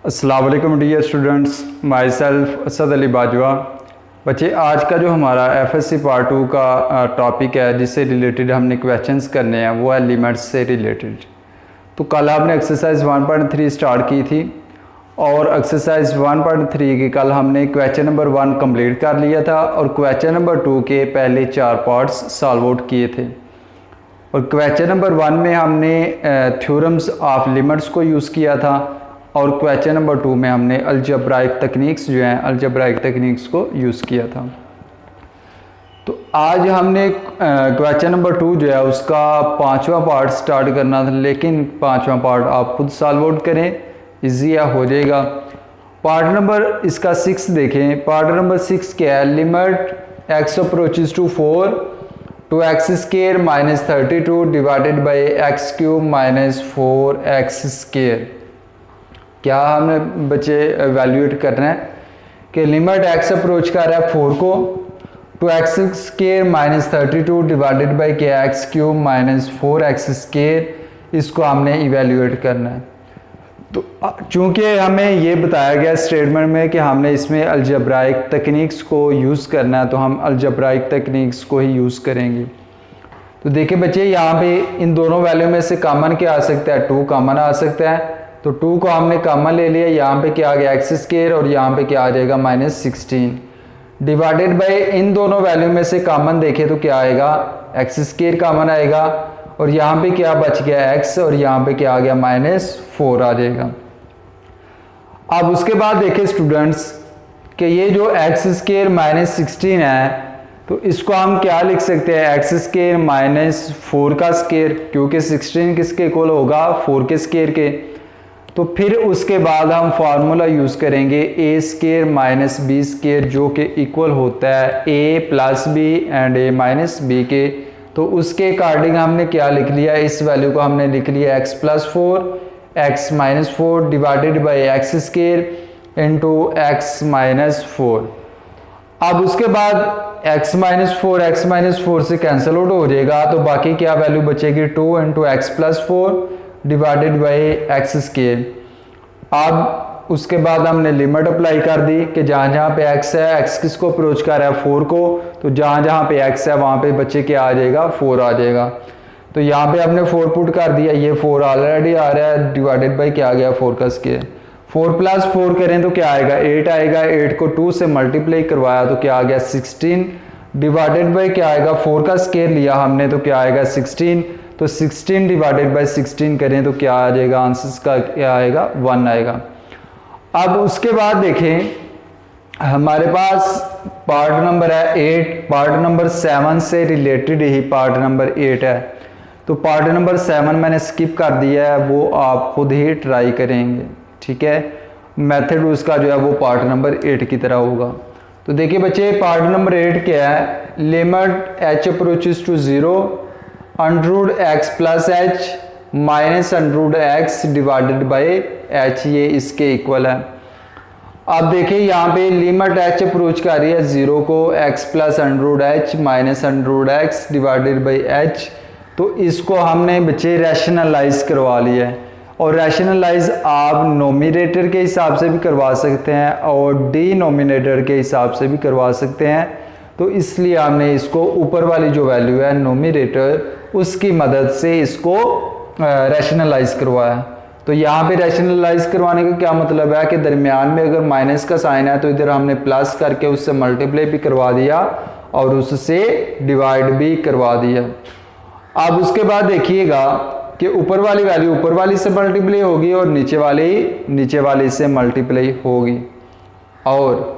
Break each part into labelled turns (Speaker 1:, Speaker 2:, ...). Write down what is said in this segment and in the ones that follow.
Speaker 1: अस्सलाम वालेकुम dear students, myself Asad Ali Bajwa. बच्चे, आज का जो हमारा एफएससी पार्ट 2 का टॉपिक है जिससे रिलेटेड हमने क्वेश्चंस करने हैं वो है लिमिट्स से रिलेटेड। तो कल आपने एक्सरसाइज 1.3 स्टार्ट की थी और एक्सरसाइज 1.3 की कल हमने क्वेश्चन नंबर 1 कंप्लीट कर लिया था और क्वेश्चन नंबर 2 के पहले 4 पार्ट्स सॉल्व आउट किए थे। और क्वेश्चन नंबर 1 में हमने थ्योरम्स ऑफ लिमिट्स को यूज़ किया था और क्वेश्चन नंबर 2 में हमने अलजेब्राइक तकनीक्स जो हैं अलजेब्राइक तकनीक्स को यूज़ किया था। तो आज हमने क्वेश्चन नंबर 2 जो है उसका 5वां पार्ट स्टार्ट करना था, लेकिन 5वां पार्ट आप खुद सॉल्व आउट करें, ईजी हो जाएगा। पार्ट नंबर इसका 6 देखें। पार्ट नंबर 6 क्या है? Limit x approaches to 4 two x square minus 32 divided by x cube minus 4x square. क्या हमने बच्चे वैल्यूएट करना है कि लिमिट x अप्रोच कर रहा है 4 को two x square minus 32 divided by के x cube minus 4x square, इसको हमने इवेल्यूएट करना है। तो चूंकि हमें ये बताया गया स्टेटमेंट में कि हमने इसमें अलजेब्राइक तकनीक्स को यूज़ करना है, तो हम अलजेब्राइक तकनीक्स को ही यूज़ करेंगे। तो देखिए बच्चे, यहाँ पे इन दोनों वैल्यू में से कॉमन क्या आ सकता है? 2 कॉमन आ सकता है। तो 2 को हमने कॉमन ले लिया, यहाँ पे क्या आ गया एक्स स्केयर और यहाँ पे क्या आ जाएगा माइनस 16 डिवाइडेड बाई इन दोनों वैल्यू में से कॉमन देखें तो क्या आएगा? एक्स स्केयर कॉमन आएगा और यहाँ पे क्या बच गया x और यहाँ पे क्या आ गया माइनस 4 आ जाएगा। अब उसके बाद देखें स्टूडेंट्स कि ये जो एक्स स्केयर माइनस 16 है तो इसको हम क्या लिख सकते हैं? एक्स स्केयर माइनस 4 का स्केयर, क्योंकि 16 किसके इक्वल होगा? 4 के स्केयर के। तो फिर उसके बाद हम फार्मूला यूज़ करेंगे a square minus b square, जो कि इक्वल होता है a plus b and a minus b के। तो उसके अकॉर्डिंग हमने क्या लिख लिया? इस वैल्यू को हमने लिख लिया x plus 4 x minus 4 divided by x square into x minus 4। अब उसके बाद x माइनस 4 से कैंसिल आउट हो जाएगा, तो बाकी क्या वैल्यू बचेगी? 2 into x plus 4 divided by x square. अब उसके बाद हमने लिमिट अप्लाई कर दी कि जहाँ जहाँ पे x है, x किसको अप्रोच कर रहा है? 4 को। तो जहाँ जहाँ पे x है वहाँ पे बच्चे क्या आ जाएगा? 4 आ जाएगा। तो यहाँ पे हमने 4 पुट कर दिया, ये 4 ऑलरेडी आ रहा है डिवाइडेड बाई क्या आ गया? 4 का स्केयर। 4 प्लस 4 करें तो क्या आएगा? 8 आएगा। 8 को 2 से मल्टीप्लाई करवाया तो क्या आ गया? 16 डिवाइडेड बाई क्या आएगा? 4 का स्केयर लिया हमने तो क्या आएगा? 16। तो 16 डिवाइडेड बाई 16 करें तो क्या आ जाएगा? आंसर का क्या आएगा? 1 आएगा। अब उसके बाद देखें हमारे पास पार्ट नंबर है 8। पार्ट नंबर 7 से रिलेटेड ही पार्ट नंबर 8 है। तो पार्ट नंबर 7 मैंने स्किप कर दिया है, वो आप खुद ही ट्राई करेंगे, ठीक है। मेथड उसका जो है वो पार्ट नंबर 8 की तरह होगा। तो देखिए बच्चे, पार्ट नंबर 8 क्या है? Limit h approaches to 0 under root x plus H minus under root x divided by h, ये इसके इक्वल है। अब देखिए यहाँ पे लिमिट h अप्रोच कर रही है 0 को, x plus under root h minus under root x divided by h। तो इसको हमने बच्चे रैशनलाइज करवा लिया है, और रैशनलाइज आप नोमिनेटर के हिसाब से भी करवा सकते हैं और डिनोमिनेटर के हिसाब से भी करवा सकते हैं। तो इसलिए हमने इसको ऊपर वाली जो वैल्यू है नोमिनेटर, उसकी मदद से इसको रैशनलाइज करवाया। तो यहाँ पे रैशनलाइज करवाने का क्या मतलब है कि दरमियान में अगर माइनस का साइन है तो इधर हमने प्लस करके उससे मल्टीप्लाई भी करवा दिया और उससे डिवाइड भी करवा दिया। अब उसके बाद देखिएगा कि ऊपर वाली वैल्यू ऊपर वाली से मल्टीप्लाई होगी और नीचे वाली से मल्टीप्लाई होगी। और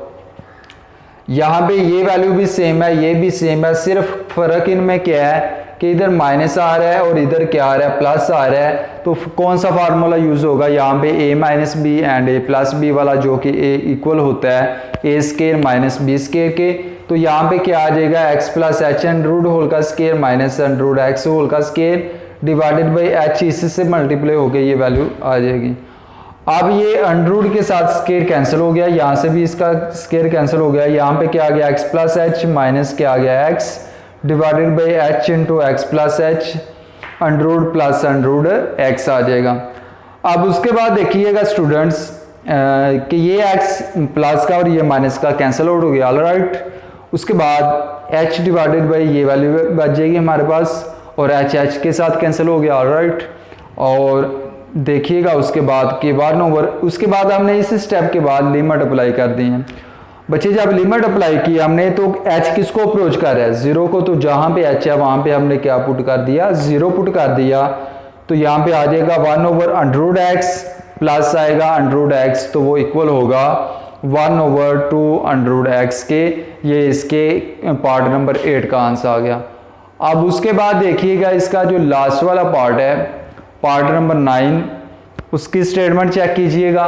Speaker 1: यहाँ पे ये वैल्यू भी सेम है, ये भी सेम है, सिर्फ फर्क इनमें क्या है कि इधर माइनस आ रहा है और इधर क्या आ रहा है? प्लस आ रहा है। तो कौन सा फार्मूला यूज होगा? यहाँ पे a minus b and a plus b वाला, जो कि a इक्वल होता है a square minus b square के। तो यहाँ पे क्या आ जाएगा? x plus h under root whole का square minus under root x whole का स्केयर डिवाइडेड बाई h, इससे मल्टीप्लाई होकर ये वैल्यू आ जाएगी। अब ये अंडरूट के साथ स्केयर कैंसिल हो गया, यहाँ से भी इसका स्केयर कैंसिल हो गया। यहाँ पे क्या आ गया? x प्लस एच माइनस क्या आ गया? x divided by h into x plus h under root plus under root x आ जाएगा। अब उसके बाद देखिएगा स्टूडेंट्स कि ये x प्लस का और ये माइनस का कैंसिल आउट हो गया, ऑल राइट। उसके बाद h डिवाइडेड बाई ये वैल्यू बच जाएगी हमारे पास और h के साथ कैंसिल हो गया, ऑल राइट। और देखिएगा उसके बाद कि 1/, उसके बाद हमने इस स्टेप के बाद लिमिट अप्लाई कर दी है बच्चे। जब लिमिट अप्लाई की हमने तो h किसको अप्रोच कर रहा है, 0 को, तो जहाँ पे h है वहाँ पे हमने क्या पुट कर दिया, 0 पुट कर दिया। तो यहाँ पे आ जाएगा 1/√x प्लस आएगा √x, तो वो इक्वल होगा 1/2√x के। ये इसके पार्ट नंबर 8 का आंसर आ गया। अब उसके बाद देखिएगा इसका जो लास्ट वाला पार्ट है, पार्ट नंबर 9, उसकी स्टेटमेंट चेक कीजिएगा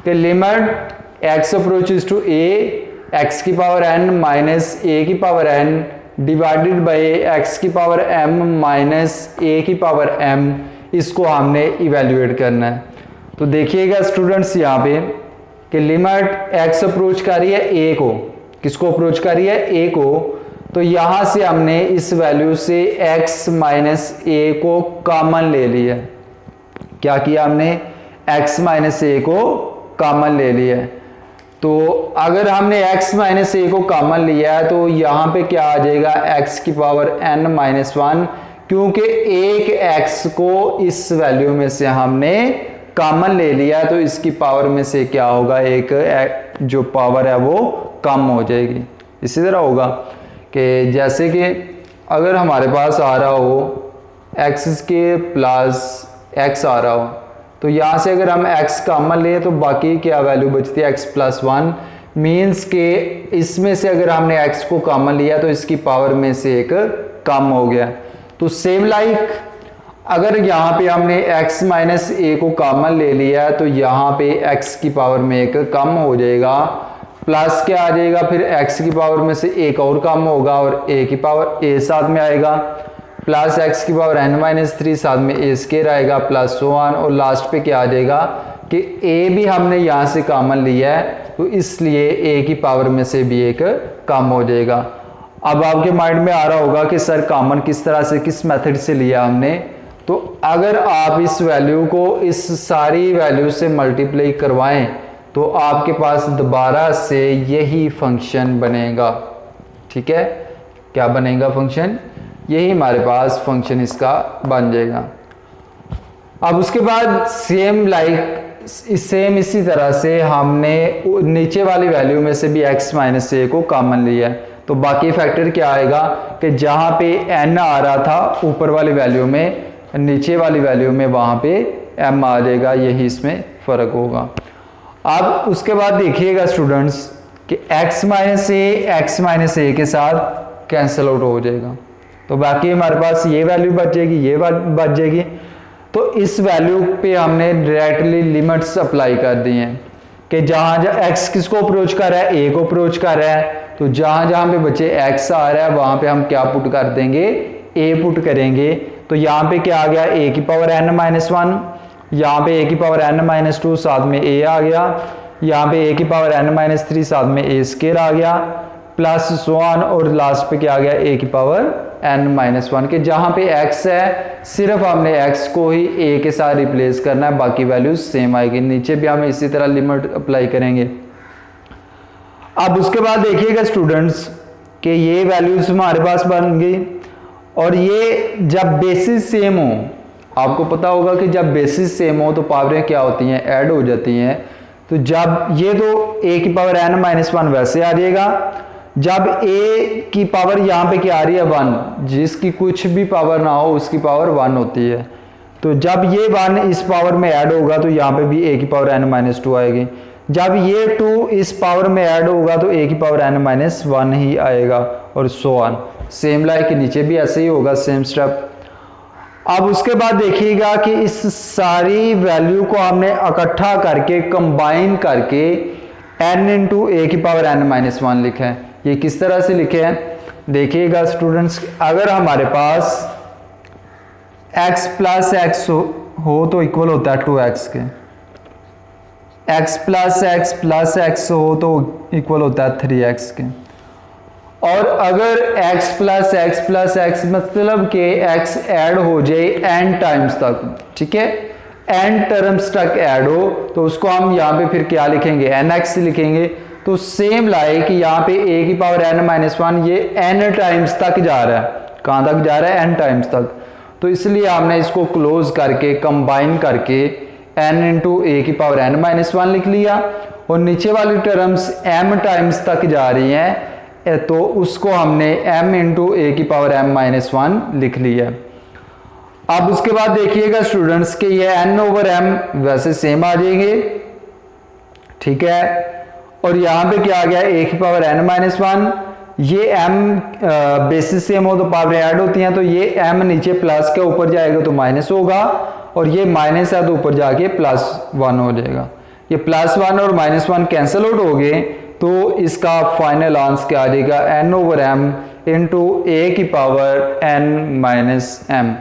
Speaker 1: कि limit x approaches to a x की पावर n माइनस a की power n divided by x की पावर m माइनस a की पावर m, इसको हमने इवेल्युएट करना है। तो देखिएगा स्टूडेंट्स यहाँ पे कि लिमिट x अप्रोच कर रही है a को, किसको अप्रोच कर रही है, a को। तो यहाँ से हमने इस वैल्यू से x माइनस a को कॉमन ले लिया। क्या किया हमने, x माइनस a को कॉमन ले लिया है। तो अगर हमने x माइनस a को कॉमन लिया है तो यहाँ पे क्या आ जाएगा, x की पावर n माइनस 1, क्योंकि एक x को इस वैल्यू में से हमने कॉमन ले लिया है तो इसकी पावर में से क्या होगा, एक जो पावर है वो कम हो जाएगी। इसी तरह होगा कि जैसे कि अगर हमारे पास आ रहा हो x के प्लस x आ रहा हो, तो यहाँ से अगर हम x कॉमन लें तो बाकी क्या वैल्यू बचती है, x प्लस 1, मीन्स के इसमें से अगर हमने x को कॉमन लिया तो इसकी पावर में से एक कम हो गया। तो सेम लाइक अगर यहाँ पे हमने x माइनस a को कॉमन ले लिया तो यहाँ पे x की पावर में एक कम हो जाएगा, प्लस क्या आ जाएगा, फिर x की पावर में से एक और कम होगा और a की पावर a साथ में आएगा, प्लस x की पावर n माइनस 3 साथ में a स्क्वायर आएगा, प्लस 1, और लास्ट पे क्या आ जाएगा कि a भी हमने यहाँ से कॉमन लिया है तो इसलिए a की पावर में से भी एक कम हो जाएगा। अब आपके माइंड में आ रहा होगा कि सर कॉमन किस तरह से, किस मेथड से लिया हमने। तो अगर आप इस वैल्यू को इस सारी वैल्यू से मल्टीप्लाई करवाएं तो आपके पास दोबारा से यही फंक्शन बनेगा। ठीक है, क्या बनेगा फंक्शन, यही हमारे पास फंक्शन इसका बन जाएगा। अब उसके बाद सेम इसी तरह से हमने नीचे वाली वैल्यू में से भी x माइनस a को कॉमन लिया है, तो बाकी फैक्टर क्या आएगा कि जहाँ पे n आ रहा था ऊपर वाली वैल्यू में, नीचे वाली वैल्यू में वहाँ पे m आ जाएगा, यही इसमें फ़र्क होगा। अब उसके बाद देखिएगा स्टूडेंट्स कि x माइनस a के साथ कैंसिल आउट हो जाएगा, तो बाकी हमारे पास ये वैल्यू बच जाएगी, ये बच जाएगी। तो इस वैल्यू पे हमने डायरेक्टली लिमिट्स अप्लाई कर दी हैं कि जहाँ x किसको अप्रोच कर रहा है, a को अप्रोच कर रहा है, तो जहाँ पे बच्चे x आ रहा है वहाँ पे हम क्या पुट कर देंगे, a पुट करेंगे। तो यहाँ पे क्या आ गया, a की पावर n माइनस 1, यहाँ पे a की पावर n माइनस 2 साथ में a आ गया, यहाँ पे a की पावर n माइनस 3 साथ में a स्क्वायर आ गया, प्लस 1, और लास्ट पे क्या आ गया, a की पावर n माइनस 1 के जहाँ पे x है सिर्फ हमने x को ही a के साथ रिप्लेस करना है, बाकी वैल्यूज सेम आएगी। नीचे भी हम इसी तरह लिमिट अप्लाई करेंगे। अब उसके बाद देखिएगा स्टूडेंट्स कि ये वैल्यूज हमारे पास बन गई, और ये जब बेसिस सेम हो, आपको पता होगा कि जब बेसिस सेम हो तो पावरें क्या होती हैं, ऐड हो जाती हैं। तो जब ये तो a की पावर n माइनस 1 वैसे आ जाएगा, जब a की पावर यहाँ पे क्या आ रही है 1, जिसकी कुछ भी पावर ना हो उसकी पावर 1 होती है, तो जब ये 1 इस पावर में ऐड होगा तो यहाँ पे भी a की पावर n माइनस 2 आएगी। जब ये 2 इस पावर में ऐड होगा तो a की पावर n माइनस 1 ही आएगा, और सो ऑन। सेम लाइक नीचे भी ऐसे ही होगा, सेम स्टेप। अब उसके बाद देखिएगा कि इस सारी वैल्यू को हमने इकट्ठा करके कंबाइन करके n इंटू a की पावर n माइनस 1 लिखा है। ये किस तरह से लिखे हैं देखिएगा स्टूडेंट्स, अगर हमारे पास x प्लस एक्स हो तो इक्वल होता है 2x के, x प्लस एक्स हो तो इक्वल होता है 3x के, और अगर x प्लस एक्स मतलब कि x ऐड हो जाए n टाइम्स तक, ठीक है, n टर्म्स तक ऐड हो तो उसको हम यहाँ पे फिर क्या लिखेंगे, nx लिखेंगे। तो सेम लाइक यहाँ पे a की पावर n माइनस 1 ये n टाइम्स तक जा रहा है, कहाँ तक जा रहा है, n टाइम्स तक। तो इसलिए हमने इसको क्लोज करके कंबाइन करके n इंटू ए की पावर n माइनस 1 लिख लिया, और नीचे वाली टर्म्स m टाइम्स तक जा रही हैं तो उसको हमने m इंटू ए की पावर m माइनस 1 लिख लिया। अब उसके बाद देखिएगा स्टूडेंट्स के ये n ओवर m वैसे सेम आ जाएंगे, ठीक है। और यहाँ पे क्या आ गया, a की पावर n माइनस 1, ये m बेसिस सेम हो तो पावर ऐड होती हैं, तो ये m नीचे प्लस के ऊपर जाएगा तो माइनस होगा, और ये माइनस है तो ऊपर जाके +1 हो जाएगा। ये +1 और -1 कैंसिल आउट हो गए, तो इसका फाइनल आंसर क्या आ जाएगा, n ओवर m इंटू ए की पावर n माइनस m।